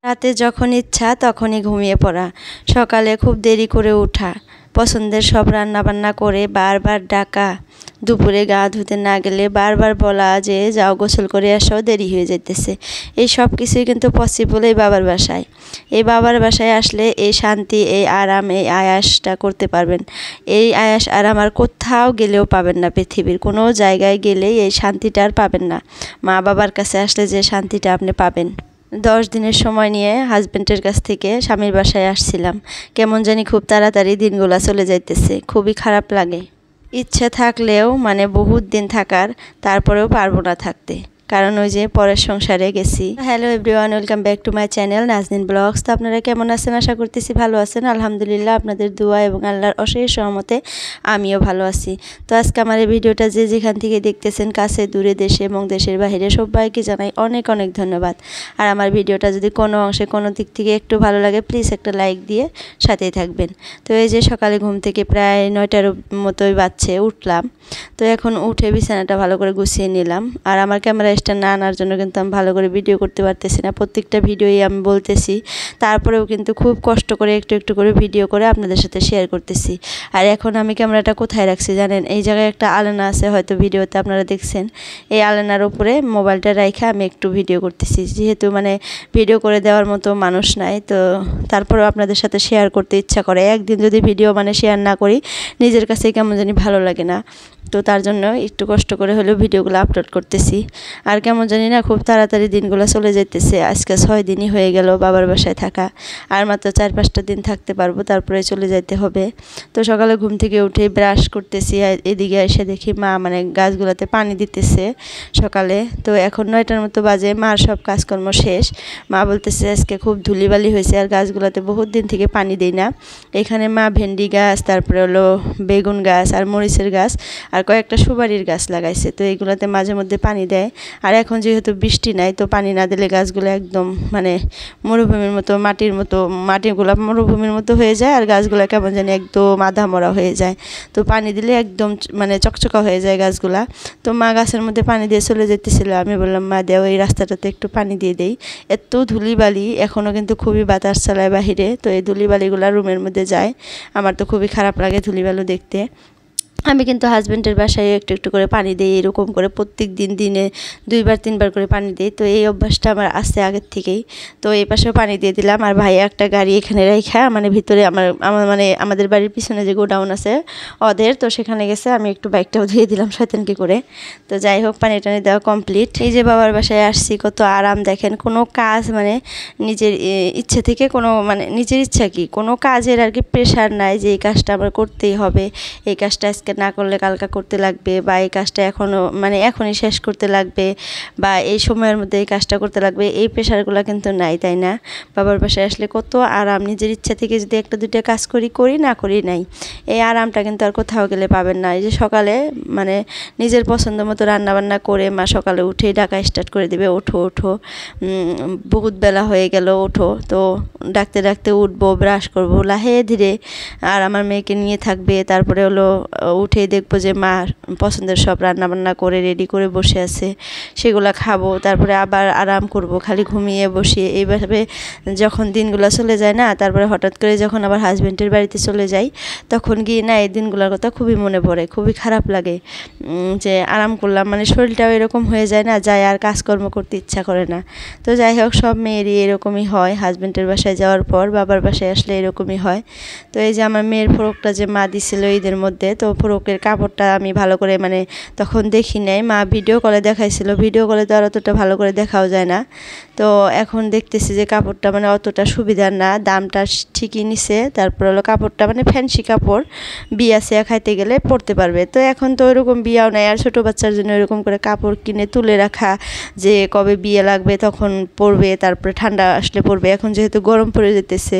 রাতে যখন ইচ্ছা তখনই ঘুমিয়ে পড়া, সকালে খুব দেরি করে ওঠা, পছন্দের সব রান্নাবান্না করে বারবার ডাকা, দুপুরে গা ধুতে না গেলে বারবার বলা যে যাও গোসল করে আসো, দেরি হয়ে যেতেছে। এই সব কিছুই কিন্তু পসিবল এই বাবার বাসায়। এই বাবার বাসায় আসলে এই শান্তি, এই আরাম, এই আয়াসটা করতে পারবেন। এই আয়াস আরাম আর কোথাও গেলেও পাবেন না, পৃথিবীর কোনো জায়গায় গেলেই এই শান্তিটা আর পাবেন না। মা বাবার কাছে আসলে যে শান্তিটা আপনি পাবেন। 10 দিনের সময় নিয়ে হাজব্যান্ডের কাছ থেকে স্বামীর বাসায় আসছিলাম। কেমন জানি খুব তাড়াতাড়ি দিনগুলো চলে যাইতেছে, খুবই খারাপ লাগে। ইচ্ছে থাকলেও মানে বহুত দিন থাকার, তারপরেও পারবো না থাকতে, কারণ ওই যে পরের সংসারে গেছি। Hello everyone, welcome back to my channel Nazneen blogs. তো আপনারা কেমন আছেন? আশা করতেছি ভালো আছেন। আলহামদুলিল্লাহ, আপনাদের দোয়া এবং আল্লাহর অশেষ রহমতে আমিও ভালো আছি। তো আজকে আমার এই ভিডিওটা যে যেখান থেকে দেখতেছেন, কাছে দূরে, দেশে এবং দেশের বাইরে, সবাইকে জানাই অনেক অনেক ধন্যবাদ। আর আমার ভিডিওটা যদি কোনো অংশে কোনো দিক থেকে একটু ভালো লাগে, প্লিজ একটা লাইক দিয়ে সাথেই থাকবেন। তো এই যে সকালে ঘুম থেকে প্রায় 9টার মতোই বাজছে, উঠলাম। তো এখন উঠে বিছানাটা ভালো করে গুছিয়ে নিলাম। আর আমার ক্যামেরা স্ট্যান্ড না আনার জন্য কিন্তু আমি ভালো করে ভিডিও করতে পারতেছি না, প্রত্যেকটা ভিডিওই আমি বলতেছি, তারপরেও কিন্তু খুব কষ্ট করে একটু একটু করে ভিডিও করে আপনাদের সাথে শেয়ার করতেছি। আর এখন আমি ক্যামেরাটা কোথায় রাখছি জানেন? এই জায়গায় একটা আলনা আছে, হয়তো ভিডিওতে আপনারা দেখছেন। এই আলনার উপরে মোবাইলটা রেখে আমি একটু ভিডিও করতেছি, যেহেতু মানে ভিডিও করে দেওয়ার মতো মানুষ নাই, তো তারপরেও আপনাদের সাথে শেয়ার করতে ইচ্ছা করে। একদিন যদি ভিডিও মানে শেয়ার না করি, নিজের কাছে কেমন জানি ভালো লাগে না। তো তার জন্য একটু কষ্ট করে হলেও ভিডিওগুলো আপলোড করতেছি। আর কেমন জানি না খুব তাড়াতাড়ি দিনগুলো চলে যেতেছে। আজকে 6 দিনই হয়ে গেল বাবার বাসায় থাকা, আর মাত্র 4-5টা দিন থাকতে পারবো, তারপরে চলে যেতে হবে। তো সকালে ঘুম থেকে উঠে ব্রাশ করতেছি, আর এদিকে এসে দেখি মা মানে গাছগুলোতে পানি দিতেছে সকালে। তো এখন 9টার মতো বাজে, মার সব কাজকর্ম শেষ। মা বলতেছে আজকে খুব ধুলিবালি হয়েছে, আর গাছগুলোতে বহুত দিন থেকে পানি দেই না। এখানে মা ভেন্ডি গাছ, তারপরে হলো বেগুন গাছ আর মরিচের গাছ আর কয়েকটা সুপারির গাছ লাগাইছে। তো এইগুলোতে মাঝে মধ্যে পানি দেয়। আর এখন যেহেতু বৃষ্টি নাই, তো পানি না দিলে গাছগুলো একদম মানে মরুভূমির মতো, মাটিগুলো মরুভূমির মতো হয়ে যায়, আর গাছগুলো কেমন জানি একদম আধা মরা হয়ে যায়। তো পানি দিলে একদম মানে চকচকা হয়ে যায় গাছগুলা। তো মা গাছের মধ্যে পানি দিয়ে চলে যেতেছিল, আমি বললাম মা দেও এই রাস্তাটাতে একটু পানি দিয়ে দেই। এত ধুলিবালি, এখনও কিন্তু খুবই বাতাস চালায় বাহিরে। তো এই ধুলিবালিগুলো রুমের মধ্যে যায়, আমার তো খুবই খারাপ লাগে ধুলিবালু দেখতে। আমি কিন্তু হাজব্যান্ডের বাসায় একটু একটু করে পানি দিই, এরকম করে প্রত্যেক দিনে 2-3বার করে পানি দিই। তো এই অভ্যাসটা আমার আছে আগের থেকেই। তো এই পাশেও পানি দিয়ে দিলাম। আর ভাই একটা গাড়ি এখানে রেখা মানে ভিতরে আমার মানে আমাদের বাড়ির পিছনে যে গোডাউন আছে ওদের, তো সেখানে গেছে, আমি একটু বাইকটাও ধুয়ে দিলাম শয়তানকে করে। তো যাই হোক, পানি টানি দেওয়া কমপ্লিট। এই যে বাবার বাসায় আসছি, কত আরাম দেখেন। কোনো কাজ মানে নিজের ইচ্ছে থেকে কোনো মানে নিজের ইচ্ছা কি কোনো কাজের আর কি প্রেশার নাই যে এই কাজটা আমার করতেই হবে, এই কাজটা আজকে না করলে কালকে করতে লাগবে, বা এই কাজটা এখনই শেষ করতে লাগবে, বা এই সময়ের মধ্যে এই কাজটা করতে লাগবে, এই প্রেশারগুলো কিন্তু নাই, তাই না? বাবার বাসায় আসলে কত আরাম, নিজের ইচ্ছা থেকে যদি একটা দুইটা কাজ করি না করি নাই, এই আরামটা কিন্তু আর কোথাও গেলে পাবেন না। এই যে সকালে মানে নিজের পছন্দ মতো রান্নাবান্না করে মা সকালে উঠেই ডাকা স্টার্ট করে দেবে, ওঠো ওঠো, বহুত বেলা হয়ে গেল, ওঠো। তো ডাকতে ডাকতে উঠবো, ব্রাশ করবো লাহে ধীরে, আর আমার মেয়েকে নিয়ে থাকবে। তারপরে হলো উঠেই দেখবো যে মা পছন্দের সব রান্নাবান্না করে রেডি করে বসে আছে, সেগুলো খাবো। তারপরে আবার আরাম করব, খালি ঘুমিয়ে বসে। এইভাবে যখন দিনগুলো চলে যায় না, তারপরে হঠাৎ করে যখন আবার হাজব্যান্ডের বাড়িতে চলে যাই, তখন গিয়ে না এই দিনগুলোর কথা খুবই মনে পড়ে, খুবই খারাপ লাগে যে আরাম করলাম, মানে শরীরটাও এরকম হয়ে যায় না, যায় আর কাজকর্ম করতে ইচ্ছা করে না। তো যাই হোক, সব মেয়েরই এরকমই হয়, হাজব্যান্ডের বাসায় যাওয়ার পর বাবার বাসায় আসলে এরকমই হয়। তো এই যে আমার মেয়ের ফ্রকটা যে মা দিছিল ঈদের মধ্যে, তো ফ্রকের কাপড়টা আমি ভালো করে মানে তখন দেখি নাই, মা ভিডিও কলে দেখাইছিল, ভিডিও কলে তো আর অতটা ভালো করে দেখাও যায় না। তো এখন দেখতেছি যে কাপড়টা মানে অতটা সুবিধার না, দামটা ঠিকই নিছে। তারপর হলো কাপড়টা মানে ফ্যান্সি কাপড়, বিয়া সিয়া খাইতে গেলে পরতে পারবে। তো এখন তো ওইরকম বিয়াও নাই, আর ছোটো বাচ্চার জন্য এরকম করে কাপড় কিনে তুলে রাখা যে কবে বিয়ে লাগবে তখন পরবে, তারপরে ঠান্ডা আসলে পরবে। এখন যেহেতু গরম পড়ে যেতেছে,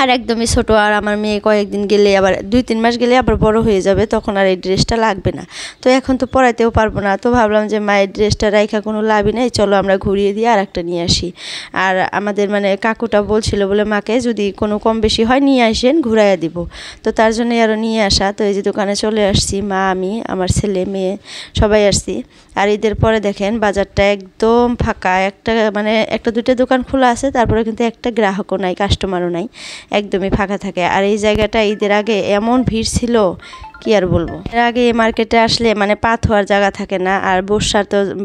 আর একদমই ছোট। আর আমার মেয়ে কয়েকদিন গেলে আবার 2-3 মাস গেলে আবার বড় হয়ে যাবে, তখন আর এই ড্রেসটা লাগবে না। তো এখন তো পরাইতেও পারবো না, তো ভাবলাম যে মায়ের ড্রেসটা রাইখা কোনো লাভই নেই, চলো আমরা ঘুরিয়ে দিয়ে আর একটা নিয়ে আসি। আর আমাদের মানে কাকুটা বলছিল বলে মাকে যদি কোনো কম বেশি হয় নিয়ে আসেন, ঘুরাইয়া দিব। তো তার জন্যই আরও নিয়ে আসা। তো এই যে দোকানে চলে আসছি, মা, আমি, আমার ছেলে, মেয়ে সবাই আসছি। আর ঈদের পরে দেখেন বাজারটা একদম ফাঁকা, মানে একটা দুটো দোকান খোলা আছে, তারপরে কিন্তু একটা গ্রাহকও নাই, কাস্টমারও নাই, একদমই ফাঁকা থাকে। আর এই জায়গাটা ঈদের আগে এমন ভিড় ছিল, কি আর বলবো। এর আগে এই মার্কেটে আসলে মানে পা ধোয়ার জায়গা থাকে না, আর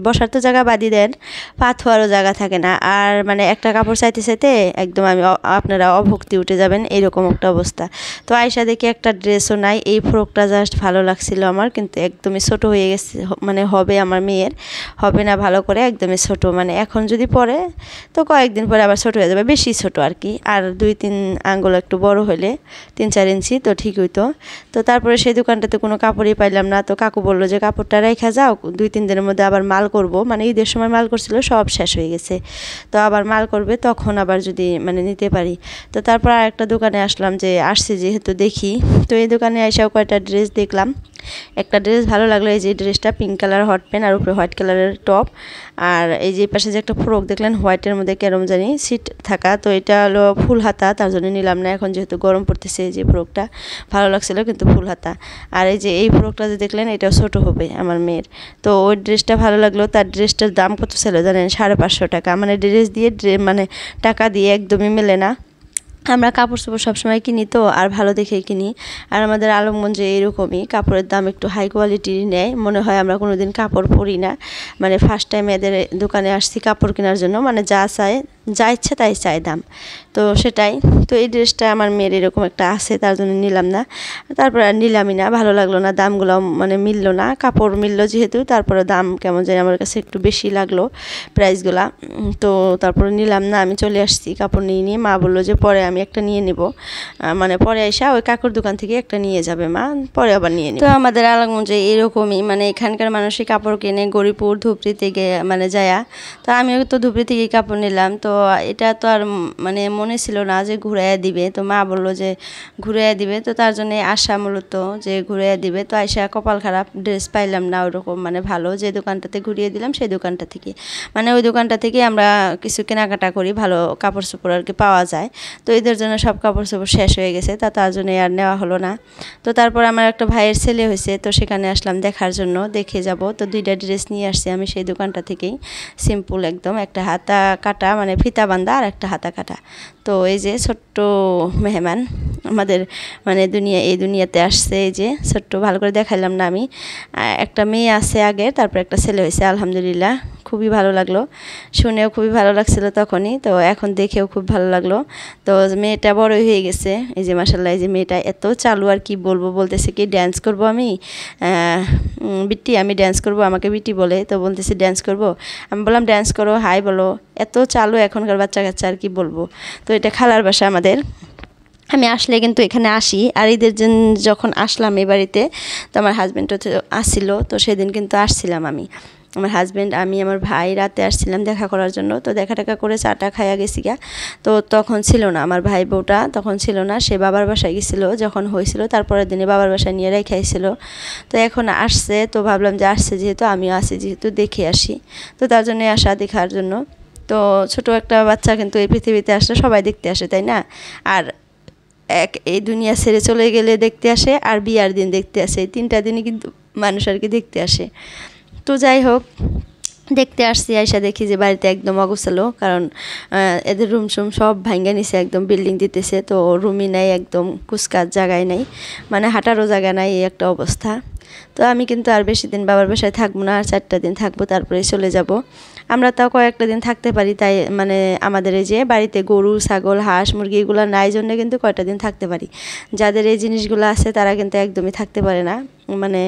বসার তো জায়গা বাদই দেন, পা ধোয়ারও জায়গা থাকে না। আর মানে একটা কাপড় চাইতে চাইতে একদম আপনারা অভক্তি উঠে যাবেন, এরকম একটা অবস্থা। তো আয়সা দেখি একটা ড্রেসও নাই, এই ফ্রকটা জাস্ট ভালো লাগছিল আমার, কিন্তু একদমই ছোট হয়ে গেছে, মানে হবে আমার মেয়ের, হবে না ভালো করে, একদমই ছোট। মানে এখন যদি পরে তো কয়েকদিন পরে আবার ছোট হয়ে যাবে, বেশি ছোট আর কি। আর 2-3 আঙ্গুল একটু বড় হলে 3-4 ইঞ্চি তো ঠিক হইতো। তো তারপরে সেই দোকানটাতে কোনো কাপড়ই পাইলাম না। তো কাকু বললো যে কাপড়টা রেখা যাও, 2-3 দিনের মধ্যে আবার মাল করব, মানে ঈদের সময় মাল করছিল, সব শেষ হয়ে গেছে, তো আবার মাল করবে, তখন আবার যদি মানে নিতে পারি। তো তারপর আর একটা দোকানে আসলাম, যে আসছি যেহেতু দেখি। তো এই দোকানে এসেও কয়টা ড্রেস দেখলাম, একটা ড্রেস ভালো লাগলো, এই যে ড্রেসটা পিঙ্ক কালার হট প্যান্ট আর উপরে হোয়াইট কালারের টপ। আর এই যে পাশে যে একটা ফ্রক দেখলেন হোয়াইটের মধ্যে কেরম জানি সিট থাকা, তো এটা হলো ফুল হাতা, তার জন্য নিলাম না, এখন যেহেতু গরম পড়তেছে। এই যে ফ্রকটা ভালো লাগছিল কিন্তু ফুল হাতা। আর এই যে এই ফ্রকটা যে দেখলেন এটাও ছোট হবে আমার মেয়ের। তো ওই ড্রেসটা ভালো লাগলো। তার ড্রেসটার দাম কত ছিল জানেন? 550 টাকা। মানে ড্রেস দিয়ে মানে টাকা দিয়ে একদমই মেলে না। আমরা কাপড় চোপড় সবসময় কিনি তো, আর ভালো দেখেই কিনি। আর আমাদের আলমগঞ্জে এরকমই কাপড়ের দাম একটু হাই কোয়ালিটির নেয়, মনে হয় আমরা কোনো দিন কাপড় পরি না। মানে ফার্স্ট টাইম এদের দোকানে আসছি কাপড় কেনার জন্য, মানে যা ইচ্ছে তাই চাই দাম, তো সেটাই। তো এই ড্রেসটা আমার মেয়ের এরকম একটা আছে, তার জন্য নিলাম না। তারপর আর নিলামই না, ভালো লাগলো না, দামগুলো মানে মিললো না, কাপড় মিললো যেহেতু, তারপরে দাম কেমন যায় আমার কাছে একটু বেশি লাগলো প্রাইসগুলা। তো তারপরে নিলাম না, আমি চলে আসছি কাপড় নিয়ে। মা বললো যে পরে আমি একটা নিয়ে নিব, মানে পরে এসে ওই কাকুর দোকান থেকে একটা নিয়ে যাবে মা, পরে আবার নিয়ে নিব। তো আমাদের আলমগঞ্জে এরকমই, মানে এখানকার মানুষই কাপড় কেনে গরিপুর ধুপড়ি থেকে মানে যায়া। তো আমিও তো ধুপড়ি থেকে কাপড় নিলাম। তো এটা তো আর মানে মনে ছিল না যে ঘুরাইয়া দিবে, তো মা বললো যে ঘুরাইয়া দিবে, তো তার জন্য আশা মূলত যে ঘুরাইয়া দিবে। তো আয়সা কপাল খারাপ, ড্রেস পাইলাম না ওরকম মানে ভালো, যে দোকানটাতে ঘুরিয়ে দিলাম সেই দোকানটা থেকে, মানে ওই দোকানটা থেকে আমরা কিছু কেনাকাটা করি, ভালো কাপড় চোপড় আর কি পাওয়া যায়। তো এদের জন্য সব কাপড় চোপড় শেষ হয়ে গেছে, তার জন্য আর নেওয়া হলো না। তো তারপর আমার একটা ভাইয়ের ছেলে হয়েছে, তো সেখানে আসলাম দেখার জন্য, দেখে যাব। তো 2টা ড্রেস নিয়ে আসছি আমি সেই দোকানটা থেকেই, সিম্পল একদম, একটা হাতা কাটা মানে ফিতা বাঁধা আর একটা হাতা কাটা। তো এই যে ছোট্ট মেহমান আমাদের মানে এই দুনিয়াতে আসছে, এই যে ছোট্ট, ভালো করে দেখাইলাম না আমি। একটা মেয়ে আছে আগে, তারপর একটা ছেলে হয়েছে, আলহামদুলিল্লাহ খুবই ভালো লাগলো, শুনেও খুবই ভালো লাগছিল তখনই, তো এখন দেখেও খুব ভালো লাগলো। তো মেয়েটা বড়ই হয়ে গেছে, এই যে মাশাআল্লাহ, এই যে মেয়েটা এত চালু, আর কি বলবো, বলতেছে কি ড্যান্স করব আমি, বিটি আমি ড্যান্স করব, আমাকে বিটি বলে, তো বলতেছি ড্যান্স করব। আমি বললাম ড্যান্স করো, হাই বলো, এত চালু এখনকার বাচ্চা কাচ্চা, আর কি বলবো। তো এটা খালার বাসা আমাদের, আমি আসলে কিন্তু এখানে আসি। আর ঈদের দিন যখন আসলাম এই বাড়িতে, তো আমার হাজব্যান্ডও তো আসছিল, তো সেদিন কিন্তু আসছিলাম আমি, আমার হাজব্যান্ড, আমি, আমার ভাই রাতে আসছিলাম দেখা করার জন্য। তো দেখা টাকা করে চাটা খাইয়া গেছি গা। তো তখন ছিল না আমার ভাই বউটা, তখন ছিল না, সে বাবার বাসায় গেছিলো যখন হয়েছিল, তারপরের দিনে বাবার বাসায় নিয়ে রেখেছিল। তো এখন আসছে, তো ভাবলাম যে আসছে যেহেতু আমিও আসি, যেহেতু দেখে আসি, তো তার জন্য আসা দেখার জন্য। তো ছোটো একটা বাচ্চা কিন্তু এই পৃথিবীতে আসলে সবাই দেখতে আসে, তাই না? আর এই দুনিয়া ছেড়ে চলে গেলে দেখতে আসে, আর বিয়ার দিন দেখতে আসে, এই 3টা দিনই কিন্তু মানুষ আর কি দেখতে আসে। তো যাই হোক, দেখতে আসছি, আয়সা দেখি যে বাড়িতে একদম অগোছালো, কারণ এদের রুম সুম সব ভাঙ্গা নিছে, একদম বিল্ডিং দিতেছে, তো রুমই নাই, একদম কুচকার জায়গায় নাই, মানে হাঁটারও জায়গা নাই, এই একটা অবস্থা। তো আমি কিন্তু আর বেশি দিন বাবার বাসায় থাকবো না, আর 4টা দিন থাকবো, তারপরে চলে যাব। আমরা তাও কয়েকটা দিন থাকতে পারি, তাই মানে আমাদের এই যে বাড়িতে গরু ছাগল হাঁস মুরগি এগুলো নাই জন্য কিন্তু কয়টা দিন থাকতে পারি। যাদের এই জিনিসগুলো আছে তারা কিন্তু একদমই থাকতে পারে না, মানে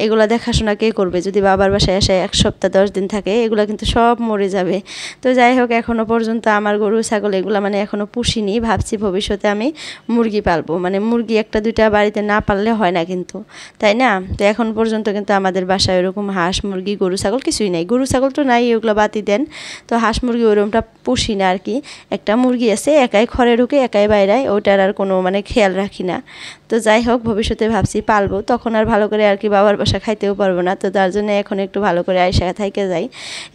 এগুলা দেখাশোনা কে করবে যদি বাবার বাসায় এসে 1 সপ্তাহ 10 দিন থাকে, এগুলা কিন্তু সব মরে যাবে। তো যাই হোক, এখনও পর্যন্ত আমার গরু ছাগল এগুলা মানে এখনও পুষিনি, ভাবছি ভবিষ্যতে আমি মুরগি পালবো। মানে মুরগি 1-2টা বাড়িতে না পাললে হয় না কিন্তু, তাই না? তো এখন পর্যন্ত কিন্তু আমাদের বাসায় ওরকম হাঁস মুরগি গরু ছাগল কিছুই নাই। গরু ছাগল তো নাই, ওগুলো বাতি দেন। তো হাঁস মুরগি ওরকমটা পুষি না আর কি। একটা মুরগি আছে, একাই ঘরে ঢুকে একাই বাইরায়, ওটার আর কোনো মানে খেয়াল রাখি না। তো যাই হোক, ভবিষ্যতে ভাবছি পালবো, তখন আর ভালো করে আর কি বাবার বাসা খাইতেও পারবো না। তো তার জন্য এখন একটু ভালো করে আইসা থাইকে যাই,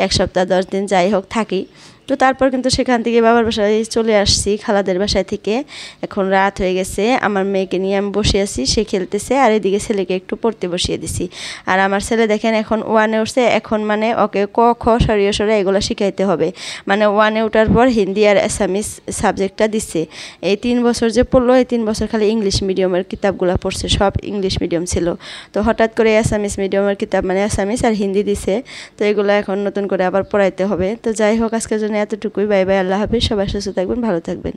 1 সপ্তাহ 10 দিন যাই হোক থাকি। তো তারপর কিন্তু সেখান থেকে বাবার বাসায় চলে আসছি, খালাদের বাসায় থেকে। এখন রাত হয়ে গেছে, আমার মেয়েকে নিয়ে আমি বসে আছি, সে খেলতেছে, আর এদিকে ছেলেকে একটু পড়তে বসিয়ে দিছি। আর আমার ছেলে দেখেন এখন 1-এ উঠছে, এখন মানে ওকে ক খ সরিয়ে সরে এগুলো শিখাইতে হবে। মানে 1-এ ওঠার পর হিন্দি আর অ্যাসামিস সাবজেক্টটা দিচ্ছে। এই 3 বছর যে পড়লো, এই 3 বছর খালি ইংলিশ মিডিয়ামের কিতাবগুলো পড়ছে, সব ইংলিশ মিডিয়াম ছিল। তো হঠাৎ করে অ্যাসামিস মিডিয়ামের কিতাব মানে অ্যাসামিস আর হিন্দি দিছে। তো এগুলো এখন নতুন করে আবার পড়াইতে হবে। তো যাই হোক, আজকের জন্য এতটুকুই। বাই বাই, আল্লাহ হাফিজ। সবাই সুস্থ থাকবেন, ভালো থাকবেন।